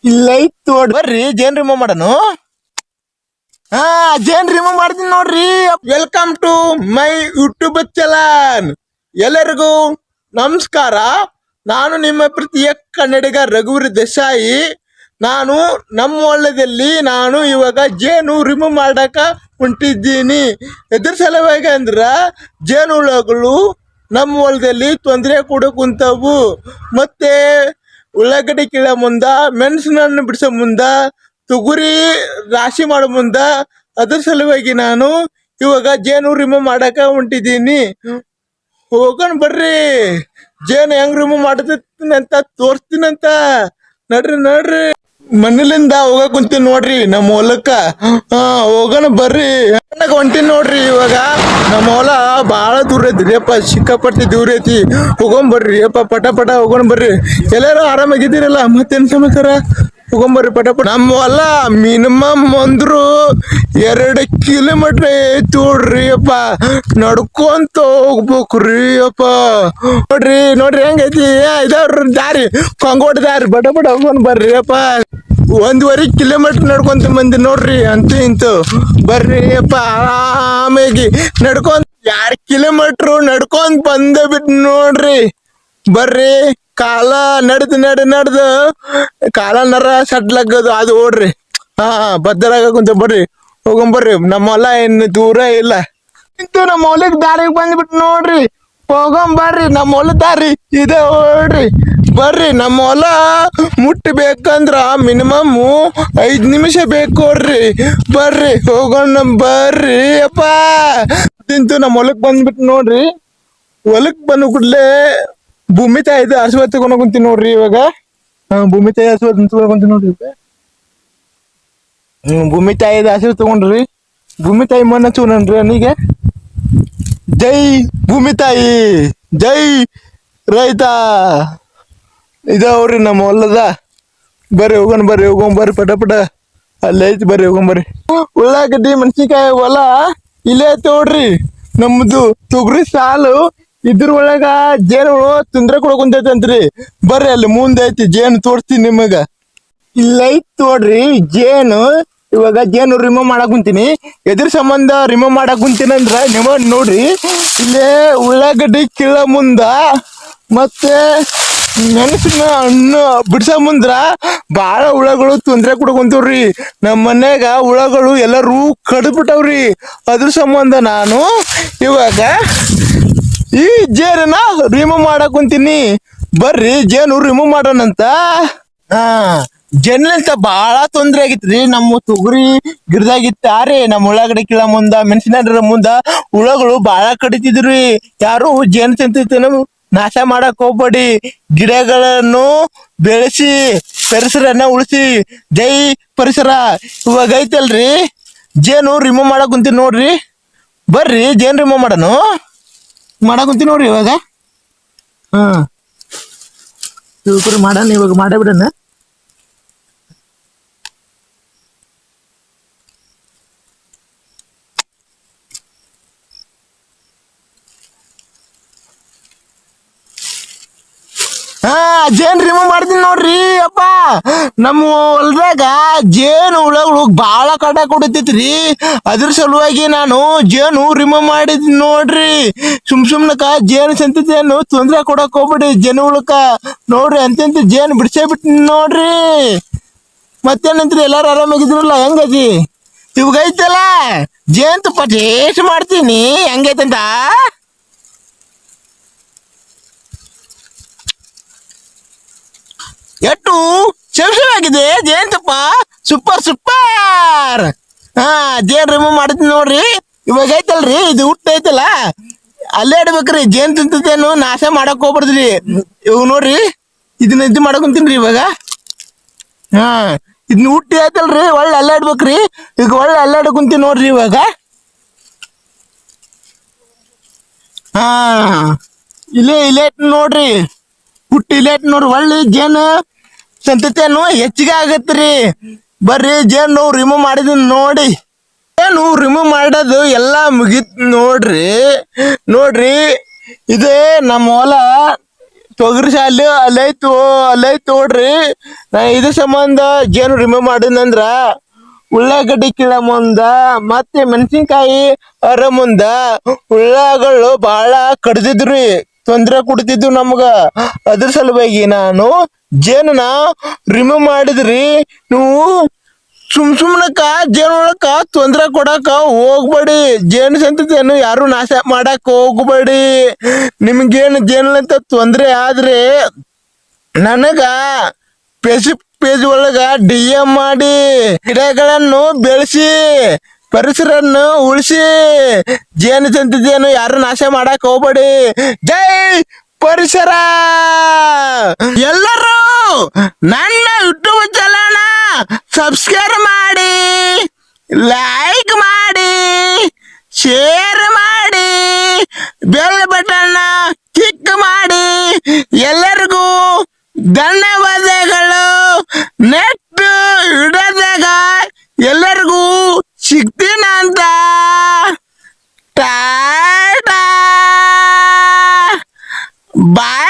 ಇಲ್ಲ ಇತ್ತು ಬರ್ರಿ ಜೇನ್ ರಿಮೂವ್ ಮಾಡನು. ಹಾ ಜೇನ್ ರಿಮೂವ್ ಮಾಡ್ತೀನಿ ನೋಡ್ರಿ. Welcome to my YouTube channel. ಎಲ್ಲರಿಗೂ ನಮಸ್ಕಾರ. ನಾನು ನಿಮ್ಮ ಪ್ರೀತಿಯ ಕನ್ನಡಿಗ ರಘುವೀರ್ ದೇಸಾಯಿ. ನಾನು ನಮ್ಮ ಹೊಲದಲ್ಲಿ ಇವಾಗ ಜೇನು ರಿಮೂವ್ ಮಾಡಕ ಹೊಂಟಿದ್ದೀನಿ. ಎದ್ರ ಸಲುವಾಗಿ ಅಂದ್ರ ಜೇನು ಹುಳಗಳು ನಮ್ಮ ಹೊಲದಲ್ಲಿ ತೊಂದರೆ ಕೊಡಕ್ ಕುಂತವು. ಮತ್ತೆ ಉಳ್ಳಾಗಡ್ಡಿ ಕೀಳ ಮುಂದ, ಮೆಣಸಿನನ್ನು ಬಿಡಿಸೋ ಮುಂದ, ತೊಗರಿ ರಾಶಿ ಮಾಡೋ ಮುಂದ, ಅದ್ರ ಸಲುವಾಗಿ ನಾನು ಇವಾಗ ಜೇನು ರಿಮೂವ್ ಮಾಡಕ ಹೊಂಟಿದ್ದೀನಿ. ಹೋಗೋಣ ಬರ್ರಿ, ಜೇನು ಹೆಂಗ್ ರಿಮೂವ್ ಮಾಡತೀನಿ ಅಂತ ತೋರಿಸ್ತೀನಂತ. ನಡ್ರಿ ಮನೇಲಿಂದ ಹೋಗಕ್ ಕುಂತೀನಿ ನೋಡ್ರಿ ನಮ್ಮ ಹೊಲಕ್ಕ. ಹೋಗೋಣ ಬರ್ರಿ. ಹೊಂಟೀನಿ ನೋಡ್ರಿ. ಇವಾಗ ನಮ್ಮ ಹೊಲ ಬಾಳ ದೂರ ಐತಿ ಅಪ್ಪ, ಸಿಕ್ಕಾಪಟ್ಟಿ ದೂರ ಐತಿ. ಹೋಗೊಂಬರ್ರಿ ಅಪ್ಪ, ಪಟ ಹೋಗೋಣ ಬರ್ರಿ. ಎಲ್ಲಾರು ಆರಾಮಾಗಿದ್ದೀರಲ್ಲ? ಮತ್ತೇನ್ ಸಮಾಚಾರ? ಹೋಗೊಂಬರ್ರಿ ಪಟ. ನಮ್ಮ ಹೊಲ ಮಿನಿಮಮ್ ಅಂದ್ರು 2 ಕಿಲೋಮೀಟರ್ ಐತಿ ನೋಡ್ರಿ ಅಪ್ಪ. ನಡ್ಕೊಂತ ಹೋಗ್ಬೇಕ್ರಿ ಅಪ್ಪ. ನೋಡ್ರಿ ಹೆಂಗೈತಿ ಇದಾವ್ರಿ ದಾರಿ, ಕೊಂಗೋಡ್ ದಾರಿ. ಪಟ ಹೋಗೋಣ ಬರ್ರಿ ಅಪ್ಪ. 1.5 ಕಿಲೋಮೀಟರ್ ನಡ್ಕೊಂತ ಬಂದಿ ನೋಡ್ರಿ. ಅಂತೂ ಇಂತು ಬರ್ರಿ ಅಪ್ಪ. ಆರಾಮಾಗಿ ನಡ್ಕೊಂತ 2 ಕಿಲೋಮೀಟರ್ ನಡ್ಕೊಂತ ಬಂದ ಬಿಟ್ಟು ನೋಡ್ರಿ. ಬರ್ರಿ. ಕಾಲ ನಡೆದು ಕಾಲ ನರ ಸಡ್ಲಾಗದು ಅದು ಓಡ್ರಿ. ಬದ್ದರಾಗ ಕುಂತ ಬರ್ರಿ. ಹೋಗಂಬರ್ರಿ. ನಮ್ಮ ಹೊಲ ಇನ್ನು ದೂರ ಇಲ್ಲ. ಇಂತು ನಮ್ಮ ಹೊಲಕ್ ದಾರಿಗೆ ಬಂದ್ಬಿಟ್ಟು ನೋಡ್ರಿ. ಹೋಗಂಬರ್ರಿ. ನಮ್ಮ ಹೊಲ ದಾರಿ ಇದೆ ಓಡ್ರಿ. ಬರ್ರಿ. ನಮ್ಮ ಹೊಲ ಮುಟ್ಟಬೇಕಂದ್ರ ಮಿನಿಮಮ್ 5 ನಿಮಿಷ ಬೇಕು ನೋಡ್ರಿ. ಬರ್ರಿ ಹೋಗೋಣ ಬರ್ರಿ ಅಪ್ಪ. ತಿಂತು ನಮ್ಮ ಹೊಲಕ್ ಬಂದ್ಬಿಟ್ಟು ನೋಡ್ರಿ. ಹೊಲಕ್ ಬಂದ ಕೂಡ್ಲೆ ಭೂಮಿ ತಾಯಿದು ಆಶೀರ್ವಾದ ತಗೊಂಡ್ ಕುಂತೀನಿ ನೋಡ್ರಿ. ಇವಾಗ ಭೂಮಿ ತಾಯಿ ಆಶೀರ್ವಾದ ತಗೊಂಡ್ಕೊಂತೀನಿ ನೋಡ್ರಿ. ಭೂಮಿ ತಾಯಿದ ಆಶೀರ್ವಾದ ತಗೊಂಡ್ರಿ. ಭೂಮಿ ತಾಯಿ ಮಣ್ಣ ಚೂನನ್ರಿ ನನಗೆ. ಜೈ ಭೂಮಿ ತಾಯಿ, ಜೈ ರೈತ. ಇದಾವ್ರಿ ನಮ್ಮ ಹೊಲದ. ಬರ್ರಿ ಹೋಗೋಣ ಪಟ ಅಲ್ಲೇ ಐತಿ. ಬರ್ರಿ ಹೋಗೋಣ. ಉಳ್ಳಾಗಡ್ಡಿ ಮೆಣಸಿನ್ಕಾಯಿ ಹೊಲ ಇಲ್ಲೇ ಐತಿ ನೋಡ್ರಿ. ನಮ್ದು ತೊಗರಿ ಸಾಲು ಇದ್ರ ಒಳಗ ಜೇನು ತೊಂದ್ರೆ ಕೊಡಕ್ ಕುಂತೈತಂತ್ರಿ. ಬರ್ರಿ ಅಲ್ಲಿ ಮುಂದೆ ಐತಿ ಜೇನು ತೋರಿಸ್ತೀನಿ ನಿಮಗ. ಇಲ್ಲ ಐತಿ ನೋಡ್ರಿ ಜೇನು. ಇವಾಗ ಜೇನು ರಿಮೂವ್ ಮಾಡಕ್ ಕುಂತೀನಿ. ಎದ್ರ ಸಂಬಂಧ ರಿಮೂವ್ ಮಾಡಕ್ ಕುಂತೀನಿ ಅಂದ್ರ ನೀವು ನೋಡ್ರಿ. ಇಲ್ಲೇ ಉಳ್ಳಾಗಡ್ಡಿ ಕೀಳ ಮುಂದ ಮತ್ತೆ ಮೆಣಸಿನ ಹಣ್ಣು ಬಿಡ್ಸ ಮುಂದ್ರ ಬಾಳ ಹುಳಗಳು ತೊಂದ್ರೆ ಕೊಡ್ಕೊಂತವ್ರಿ. ನಮ್ಮ ಮನ್ಯಾಗ ಹುಳಗಳು ಎಲ್ಲರೂ ಕಡ್ಬಿಟ್ಟವ್ರಿ. ಅದ್ರ ಸಂಬಂಧ ನಾನು ಇವಾಗ ಈ ಜೇನನ್ನ ರಿಮೂವ್ ಮಾಡಕ್ ಕುಂತೀನಿ. ಬರ್ರಿ ಜೇನು ರಿಮೂವ್ ಮಾಡೋಣಂತ. ಜೇನಿಂತ ಬಾಳ ತೊಂದ್ರೆ ಆಗಿತ್ರಿ. ನಮ್ಮ ತೊಗರಿ ಗಿಡದಾಗಿತ್ತಾರಿ. ನಮ್ಮ ಉಳ್ಳಾಗಡ್ಡಿ ಕೀಳ ಮುಂದ, ಮೆಣಸಿನ ಮುಂದ ಹುಳಗಳು ಬಾಳ ಕಡಿತಿದ್ರಿ. ಯಾರು ಜೇನು ತಿಂತೈತೇನು ನಾಶ ಮಾಡಕ್ ಹೋಗ್ಬೇಡಿ. ಗಿಡಗಳನ್ನು ಬೆಳೆಸಿ ಪರಿಸರನ್ನ ಉಳಿಸಿ. ಜೈ ಪರಿಸರ. ಇವಾಗ ಐತಲ್ರಿ ಜೇನು ರಿಮೂವ್ ಮಾಡಕ್ ಕುಂತೀನಿ ನೋಡ್ರಿ. ಬರ್ರಿ ಜೇನು ರಿಮೂವ್ ಮಾಡಕ್ ಕುಂತೀನಿ ನೋಡ್ರಿ. ಇವಾಗ ಮಾಡೋಣ. ಇವಾಗ ಮಾಡೇ ಬಿಡೋಣ. ಜೇನ್ ರಿಮೂವ್ ಮಾಡ್ತೀನಿ ನೋಡ್ರಿ ಅಪ್ಪ. ನಮ್ಮ ಹೊಲದಾಗ ಜೇನು ಹುಳಗಳು ಬಾಳ ಕಟ ಕೊಡತೈತ್ರಿ. ಅದ್ರ ಸಲುವಾಗಿ ನಾನು ಜೇನು ರಿಮೂವ್ ಮಾಡಿದ್ನಿ ನೋಡ್ರಿ. ಸುಮ್ನಕ ಜೇನು ಸಂತತಿಯನ್ನು ತೊಂದ್ರೆ ಕೊಡಕ್ ಹೋಗ್ಬಿಡಿ ಜೇನು ಹುಳಕ್ಕ. ನೋಡ್ರಿ ಅಂತಂತ ಜೇನು ಬಿಡ್ಸೇ ಬಿಟ್ಟಿನಿ ನೋಡ್ರಿ. ಮತ್ತೇನಂತ್ರಿ ಎಲ್ಲಾರು ಆರಾಮಾಗಿದ್ರಲ್ಲ? ಹೆಂಗೈತಿ ಇವಾಗ ಐತಲ್ಲ ಜೇನ್ ತುಪ್ಪ ಟೇಸ್ಟ್ ಮಾಡ್ತೀನಿ ಹೆಂಗೈತಂತ. ಎಷ್ಟು ಶೇಷವಾಗಿದೆ ಜೇನುತುಪ್ಪ. ಸೂಪರ್. ಜೇನ್ ರಿಮೂವ್ ಮಾಡಿದ್ನಿ ನೋಡ್ರಿ. ಇವಾಗ ಐತಲ್ರಿ ಇದು ಹುಟ್ಟ ಐತಲ್ಲ ಅಲ್ಲೇ ಇಡ್ಬೇಕ್ರಿ. ಜೇನ್ ತಿಂತೇನು ನಾಶ ಮಾಡಕ್ ಹೋಗ್ಬಾರ್ದ್ರಿ. ಇವಾಗ ನೋಡ್ರಿ ಇದನ್ನ ಇದು ಮಾಡಕ್ ಕುಂತೀನ್ರಿ. ಇವಾಗ ಇದನ್ನ ಹುಟ್ಟಿ ಐತಲ್ರಿ ಒಳ್ಳೆ ಅಲ್ಲೇ ಇಡ್ಬೇಕ್ರಿ. ಈಗ ಒಳ್ಳೆ ಅಲ್ಲೇ ಇಡಕ್ ಕುಂತೀನಿ ನೋಡ್ರಿ. ಇವಾಗ ಇಲ್ಲೇ ನೋಡ್ರಿ. ಹುಟ್ಟಿ ಇಲ್ಲೇ ನೋಡ್ರಿ. ಒಳ್ಳೆ ಜೇನು ಸಂತತಿಯನ್ನು ಹೆಚ್ಚಿಗೆ ಆಗತ್ರಿ. ಬರ್ರಿ ಜೇನು ರಿಮೂವ್ ಮಾಡಿದೀನಿ ನೋಡಿ. ಜೇನು ರಿಮೂವ್ ಮಾಡೋದು ಎಲ್ಲ ಮುಗೀತ್ ನೋಡ್ರಿ. ಇದೇ ನಮ್ಮ ಹೊಲ ತೊಗರಿ ಶಾಲೆ ಅಲ್ಲೈತು ನೋಡ್ರಿ. ನಾ ಇದ್ರ ಸಂಬಂಧ ಜೇನು ರಿಮೂವ್ ಮಾಡಿದ್ನಂದ್ರ ಉಳ್ಳಾಗಡ್ಡಿ ಕೀಳ ಮುಂದ ಮತ್ತೆ ಮೆಣಸಿನ್ಕಾಯಿ ಅರ ಮುಂದ ಉಳ್ಳಾಗಳು ಬಹಳ ಕಡ್ದಿದ್ರಿ, ತೊಂದ್ರೆ ಕೊಡ್ತಿದ್ವು ನಮ್ಗ. ಅದ್ರ ಸಲುವಾಗಿ ನಾನು ಜೇನನ ರಿಮೂವ್ ಮಾಡಿದ್ರಿ. ನೀವು ಸುಮ್ನಕ್ಕ ಜೇನುಳಕ್ಕ ತೊಂದ್ರೆ ಕೊಡಕ ಹೋಗ್ಬೇಡಿ. ಜೇನು ಸಂತತಿಯನ್ನು ಯಾರು ನಾಶ ಮಾಡಕ್ ಹೋಗ್ಬೇಡಿ. ನಿಮ್ಗೇನು ಜೇನುಳಂತ ತೊಂದ್ರೆ ಆದ್ರೆ ನನಗ ಪೇಜ್ ಒಳಗ DM ಮಾಡಿ, ಗಿಡಗಳನ್ನು ಬೆಳೆಸಿ, ಪರಿಸರನ್ನು ಉಳಿಸಿ. ಜೇನು ಸಂತತಿಯನ್ನು ಯಾರು ನಾಶ ಮಾಡಕ್ ಹೋಗ್ಬೇಡಿ. ಜೈ ಪರಿಸರ. ಎಲ್ಲರೂ ನನ್ನ ಯೂಟ್ಯೂಬ್ ಚಾನಲ್ ಸಬ್ಸ್ಕ್ರೈಬ್ ಮಾಡಿ, ಲೈಕ್ ಮಾಡಿ, ಶೇರ್ ಮಾಡಿ, ಬೆಲ್ ಬಟನ್ ಕ್ಲಿಕ್ ಮಾಡಿ. ಎಲ್ಲರಿಗೂ ಧನ್ಯವಾದಗಳು. ನೆಕ್ಸ್ಟ್ ವಿಡಿಯೋದಾಗ ಎಲ್ಲರಿಗೂ ಸಿಗ್ತೀನಂತ. ಟಾಟಾ ಬಾಯ್.